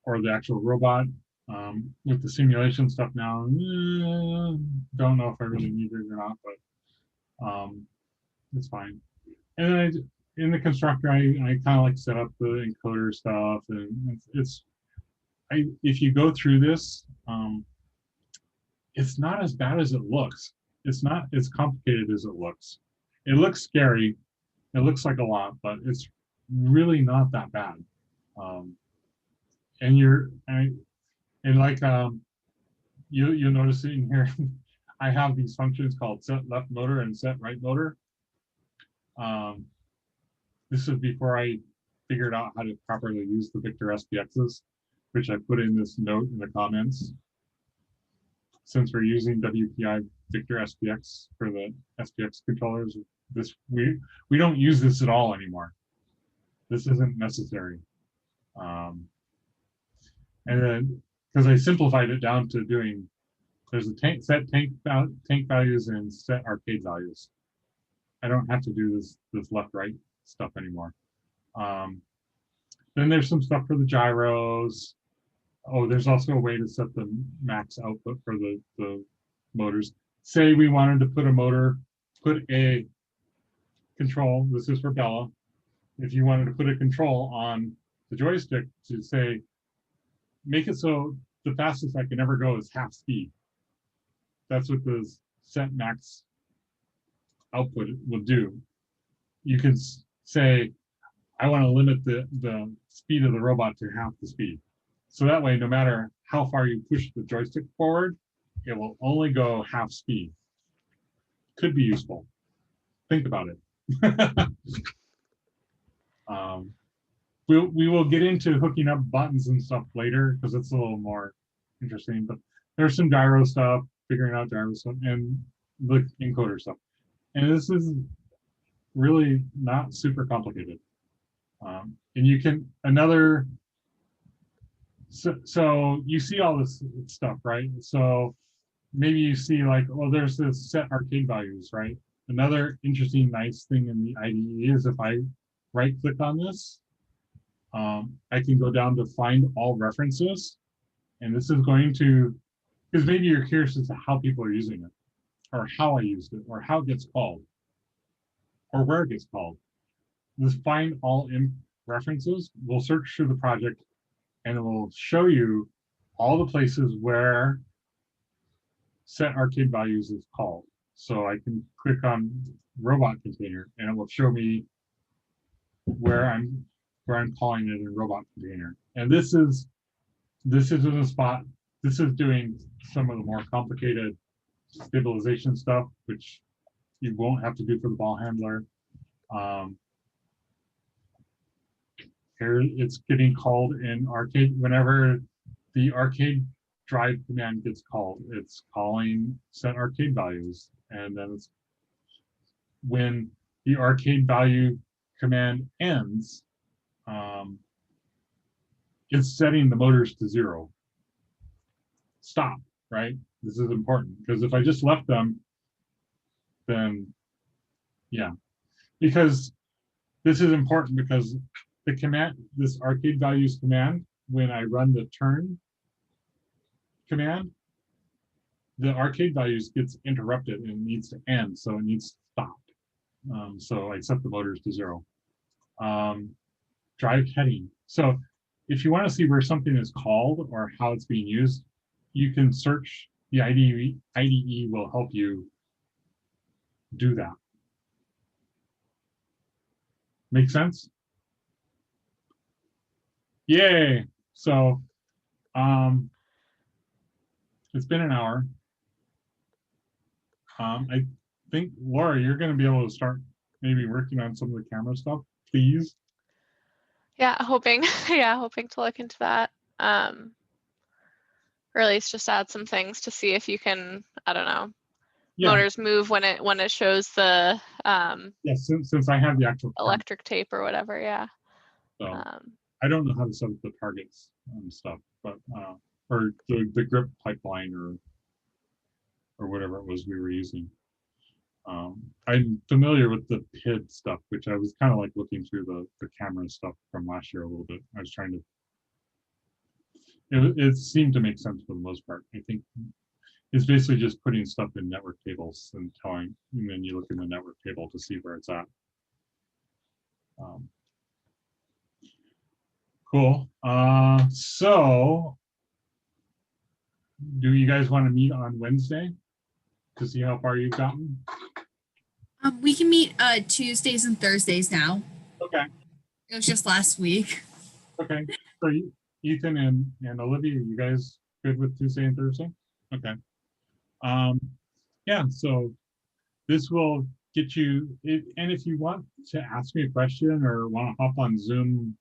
the actual robot. With the simulation stuff now, don't know if I really need it or not, but it's fine. And then in the constructor, I kind of like set up the encoder stuff, and if you go through this, it's not as bad as it looks. It's not as complicated as it looks. It looks scary. It looks like a lot, but it's really not that bad. And like you'll notice in here, I have these functions called set left motor and set right motor. This is before I figured out how to properly use the Victor SPXs, which I put in this note in the comments. Since we're using WPI Victor SPX for the SPX controllers, we don't use this at all anymore. This isn't necessary. And then because I simplified it down to doing, there's a set tank values and set arcade values. I don't have to do this left-right stuff anymore. Then there's some stuff for the gyros. Oh, there's also a way to set the max output for the motors. Say we wanted to put a control, this is for Bella. If you wanted to put a control on the joystick to say, make it so the fastest I can ever go is half speed. That's what the set max output will do. You can say, I want to limit the speed of the robot to half the speed. So that way, no matter how far you push the joystick forward, it will only go half speed. Could be useful. Think about it. We will get into hooking up buttons and stuff later because it's a little more interesting. But there's some gyro stuff, figuring out gyro stuff, and the encoder stuff. And this is really not super complicated. And you can so you see all this stuff, right? So maybe you see like, oh, there's this set arcade values, right? Another interesting, nice thing in the IDE is if I right click on this, I can go down to find all references. And this is going to, because maybe you're curious as to how people are using it, or how I used it, or how it gets called, or where it gets called. This find all in references will search through the project and it will show you all the places where set arcade values is called. So I can click on robot container and it will show me where I'm calling it in robot container. And this is in a spot. This is doing some of the more complicated stabilization stuff, which you won't have to do for the ball handler. Here it's getting called in arcade. Whenever the arcade drive command gets called, it's calling set arcade values. And then it's when the arcade value command ends, it's setting the motors to 0. Stop, right? This is important because if I just left them, then yeah, because this is important because the command, this arcade values command, when I run the turn command, the arcade values gets interrupted and it needs to end, so it needs to stop. So I set the motors to 0. Drive heading. So if you want to see where something is called or how it's being used, you can search the IDE. IDE will help you do that. Make sense? Yay. So it's been an hour. I think, Laura, you're going to be able to start maybe working on some of the camera stuff, please. Yeah, hoping to look into that. Or at least just add some things to see if you can, I don't know, motors move when it shows the since I have the actual electric tape or whatever. Yeah. So I don't know how to set up the targets and stuff, but or the grip pipeline or whatever it was we were using. I'm familiar with the PID stuff, which I was kind of like looking through the camera stuff from last year a little bit. I was trying to. It seemed to make sense for the most part. I think it's basically just putting stuff in network tables and then you look in the network table to see where it's at. Cool. So do you guys want to meet on Wednesday to see how far you've gotten? We can meet Tuesdays and Thursdays now. Okay. It was just last week. Okay. So Ethan and Olivia, you guys good with Tuesday and Thursday? Okay. Yeah, so this will get you, and if you want to ask me a question or want to hop on Zoom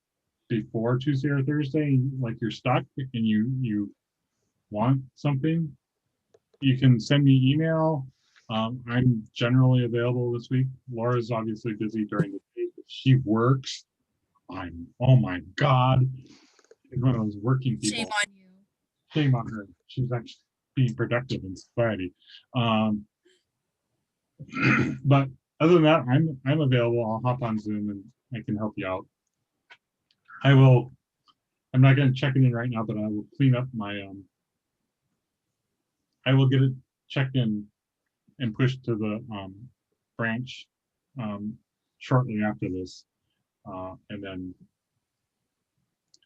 before Tuesday or Thursday, like you're stuck and you want something, you can send me email. I'm generally available this week. Laura's obviously busy during the day, but she works. Oh my God. She's one of those working people. Shame on you. Shame on her. She's actually being productive in society. But other than that, I'm available. I'll hop on Zoom and I can help you out. I'm not going to check it in right now, but I will clean up my I will get it checked in and pushed to the branch shortly after this. And then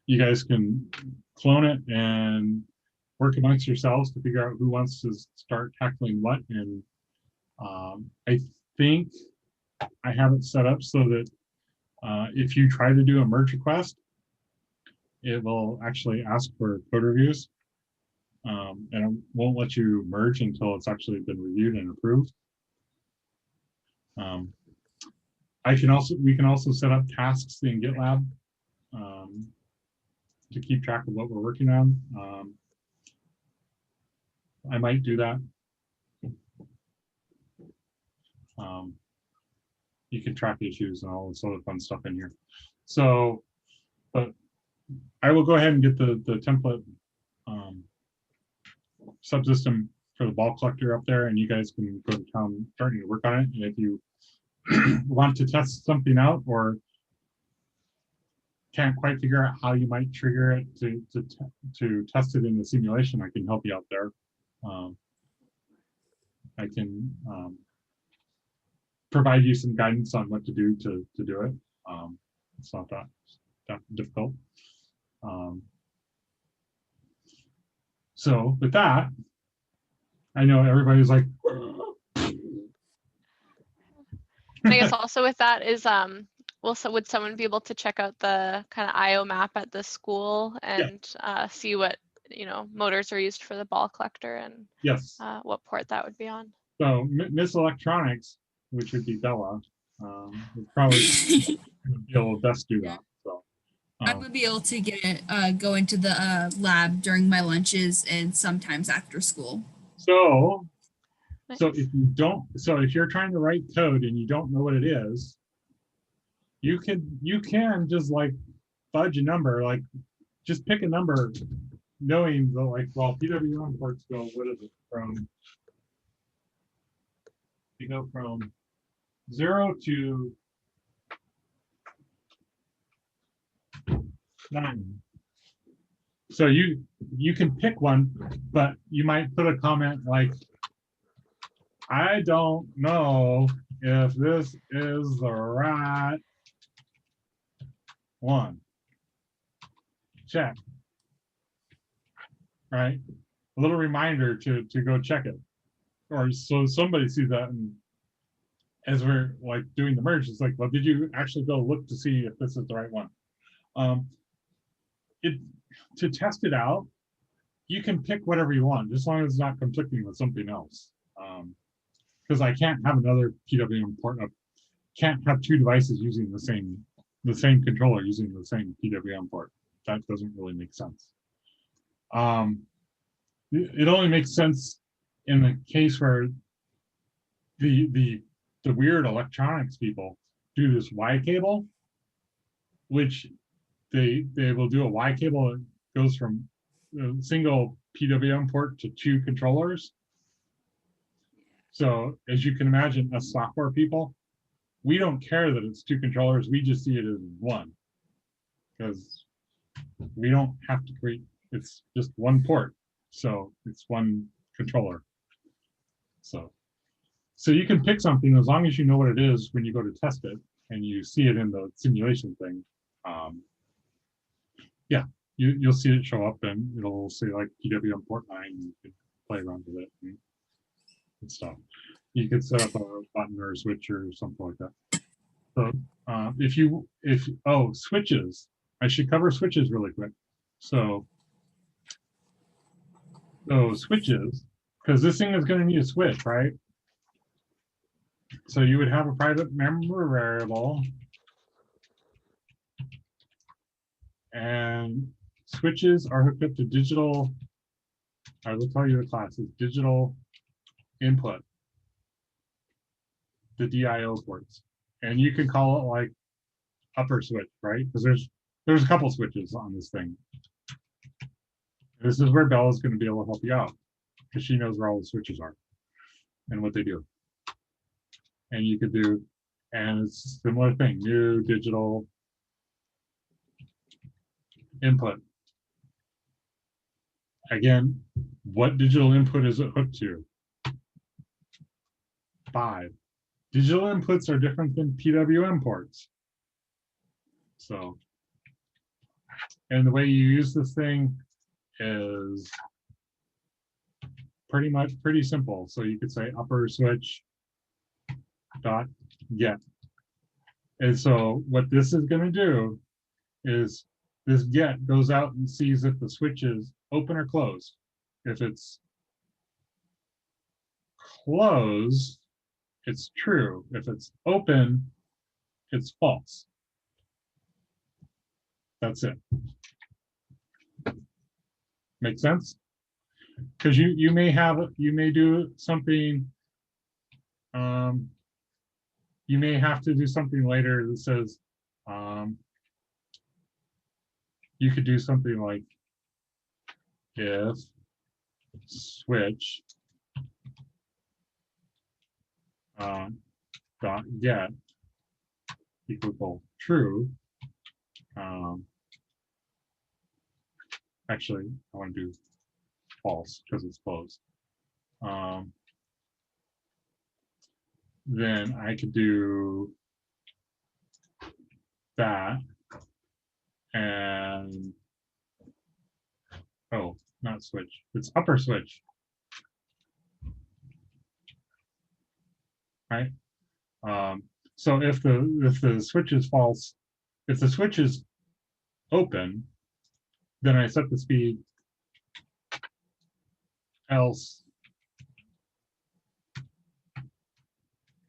you guys can clone it and work amongst yourselves to figure out who wants to start tackling what. And I think I have it set up so that if you try to do a merge request, it will actually ask for code reviews. And it won't let you merge until it's actually been reviewed and approved. We can also set up tasks in GitLab to keep track of what we're working on. I might do that. you can track issues and all this other fun stuff in here. So, but I will go ahead and get the template subsystem for the ball collector up there, and you guys can go to town starting to work on it. And if you want to test something out or can't quite figure out how you might trigger it to test it in the simulation, I can help you out there. I can provide you some guidance on what to do to do it. It's not that difficult. So with that, I know everybody's like, And I guess also with that is, so would someone be able to check out the kind of IO map at the school and see what, motors are used for the ball collector and yes. what port that would be on? So Miss Electronics, which would be Bella, would probably be able to best do that. So I would be able to go into the lab during my lunches and sometimes after school. So Nice. if you're trying to write code and you don't know what it is, you can just like fudge a number, like just pick a number, knowing that like, well, PWM ports go, what is it, you go from 0 to 9. So you can pick one, but you might put a comment like, I don't know if this is the right one. Check. Right? A little reminder to go check it. Or so somebody sees that, and as we're like doing the merge, it's like, well, did you actually go look to see if this is the right one? To test it out, you can pick whatever you want, just as long as it's not conflicting with something else. Because I can't have another PWM port up, can't have two devices using the same controller using the same PWM port. That doesn't really make sense. It only makes sense in the case where the weird electronics people do this Y cable, which they will do a Y cable that goes from a single PWM port to 2 controllers. So as you can imagine, as software people, we don't care that it's 2 controllers. We just see it as one, because we don't have to create, it's just 1 port. So it's 1 controller. So you can pick something as long as you know what it is when you go to test it and you see it in the simulation thing. Yeah, you'll see it show up and it'll say like PWM port 9. You can play around with it and stuff. You could set up a button or a switch or something like that. So switches, I should cover switches really quick. So switches, because this thing is going to need a switch, right? So you would have a private member variable, and switches are hooked up to digital, I will tell you the class is digital input, the DIO ports. And you can call it like upper switch, right? Because there's a couple switches on this thing. This is where Bella's going to be able to help you out, because she knows where all the switches are and what they do. And you could do, and it's a similar thing, new digital input. Again, what digital input is it hooked to? 5. Digital inputs are different than PWM ports. So, and the way you use this thing is pretty simple. So you could say upper switch dot get. And so what this is going to do is this get goes out and sees if the switch is open or closed. If it's closed, it's true. If it's open, it's false. That's it. Make sense? Because you may do something you may have to do something later that says, you could do something like if switch dot get equal true. Actually, I want to do false because it's closed. Then I could do that, and oh, not switch, it's upper switch, right? So if the switch is false, if the switch is open, then I set the speed, else,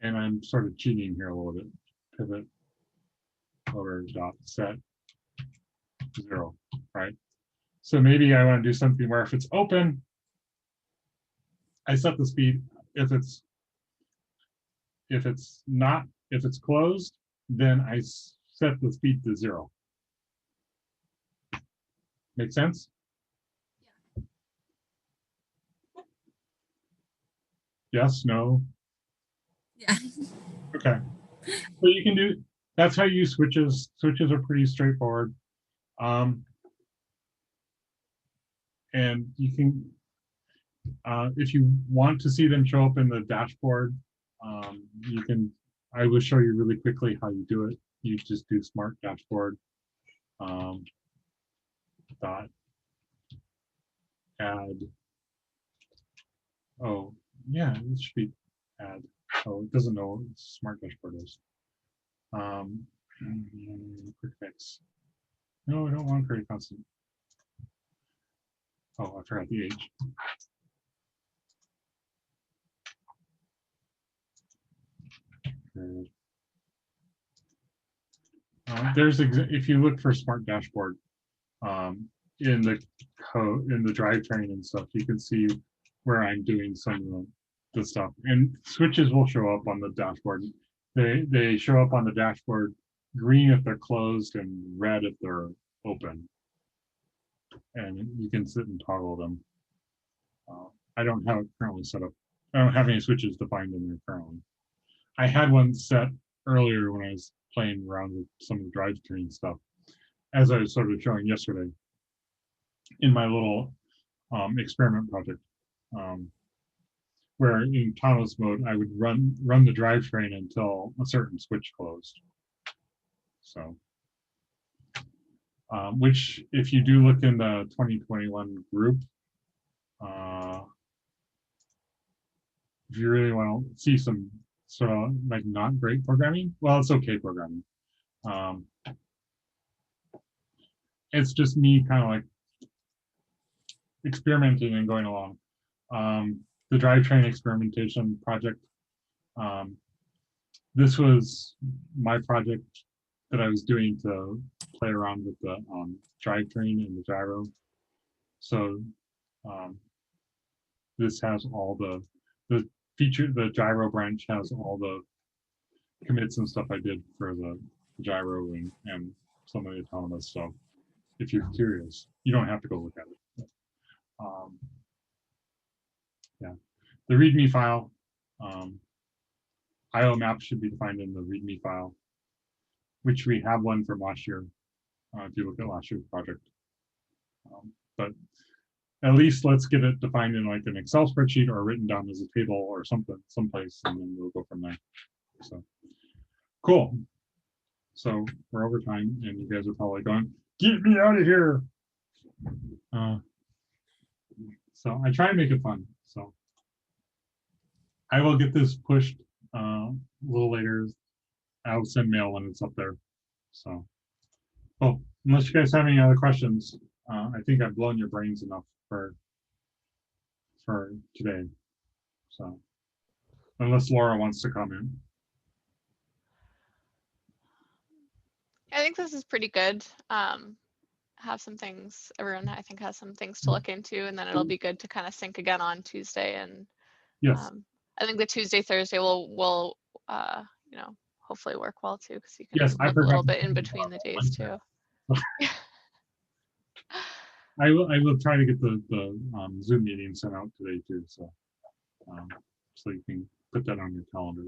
and I'm sort of cheating here a little bit, pivot over dot set 0, right? So maybe I want to do something where if it's open, I set the speed. If it's closed, then I set the speed to 0. Make sense? Yes, no? Yeah. Okay. So you can do, that's how you use switches. Switches are pretty straightforward. And you can, if you want to see them show up in the dashboard, you can, I will show you really quickly how you do it. You just do smart dashboard dot add. Oh, yeah, it should be add. Oh, it doesn't know what smart dashboard is. Quick fix. No, I don't want to create constant. Oh, I forgot the age. There's, if you look for smart dashboard in the code, in the drivetrain and stuff, you can see where I'm doing some of the stuff. And switches will show up on the dashboard. They show up on the dashboard green if they're closed and red if they're open. And you can sit and toggle them. I don't have it currently set up. I don't have any switches defined in there currently. I had one set earlier when I was playing around with some of the drivetrain stuff, as I was sort of showing yesterday in my little experiment project, where in autonomous mode I would run the drivetrain until a certain switch closed. So, which if you do look in the 2021 group, if you really want to see some sort of like not great programming, well, it's okay programming. It's just me kind of like experimenting and going along. The drivetrain experimentation project. This was my project that I was doing to play around with the drivetrain and the gyro. So this has all the feature, the gyro branch has all the commits and stuff I did for the gyro and some of the autonomous. So if you're curious, you don't have to go look at it. But, yeah, the README file, IO map should be defined in the README file, which we have one from last year. If you look at last year's project, but at least let's get it defined in like an Excel spreadsheet or written down as a table or something, someplace, and then we'll go from there. So cool. So we're over time, and you guys are probably going, "Get me out of here!" So I try to make it fun. So I will get this pushed a little later. I'll send mail when it's up there. So, well, unless you guys have any other questions, I think I've blown your brains enough for today. So, unless Laura wants to comment. I think this is pretty good. Have some things, everyone I think has some things to look into, and then it'll be good to kind of sync again on Tuesday. And yes, I think the Tuesday, Thursday we'll you know, hopefully work well too, because you can Yes, I look a little forgot bit to in think between about the that days Wednesday. too. I will try to get the Zoom meeting sent out today too, so you can put that on your calendar.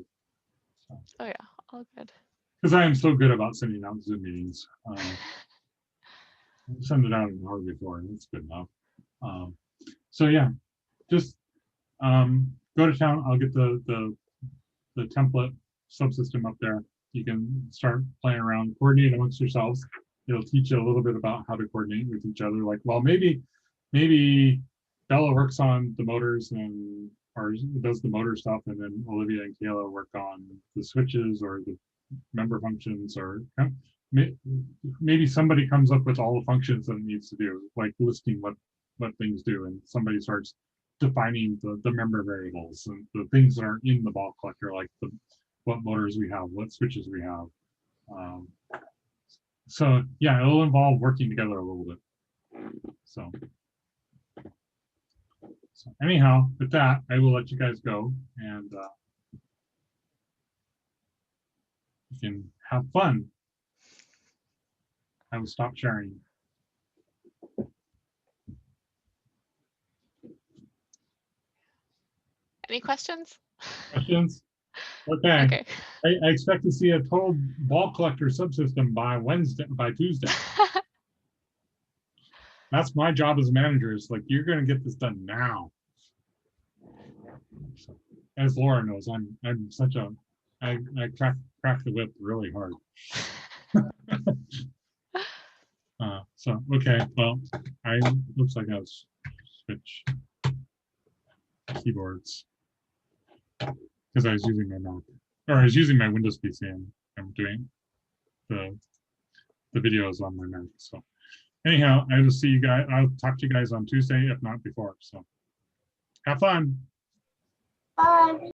Oh yeah, all good. Because I am so good about sending out Zoom meetings. Send it out an hour before, and it's good enough. So yeah, just go to town. I'll get the template subsystem up there. You can start playing around, coordinate amongst yourselves. It'll teach you a little bit about how to coordinate with each other. Like, well, maybe Bella works on the motors or does the motor stuff, and then Olivia and Kayla work on the switches or the member functions, or maybe somebody comes up with all the functions that it needs to do, like listing what things do, and somebody starts defining the member variables and the things that are in the ball collector, like what motors we have, what switches we have. So yeah, it'll involve working together a little bit. So anyhow, with that, I will let you guys go, and you can have fun. I will stop sharing. Any questions? Questions? Okay. Okay. I expect to see a total ball collector subsystem by Tuesday. That's my job as a manager. Is like, you're going to get this done now. As Laura knows, I'm such a I crack the whip really hard. So okay, well, looks like I'll switch keyboards because I was using my Mac, or I was using my Windows PC, and I'm doing the videos on my Mac. So anyhow, I will see you guys. I'll talk to you guys on Tuesday, if not before. So have fun. Bye.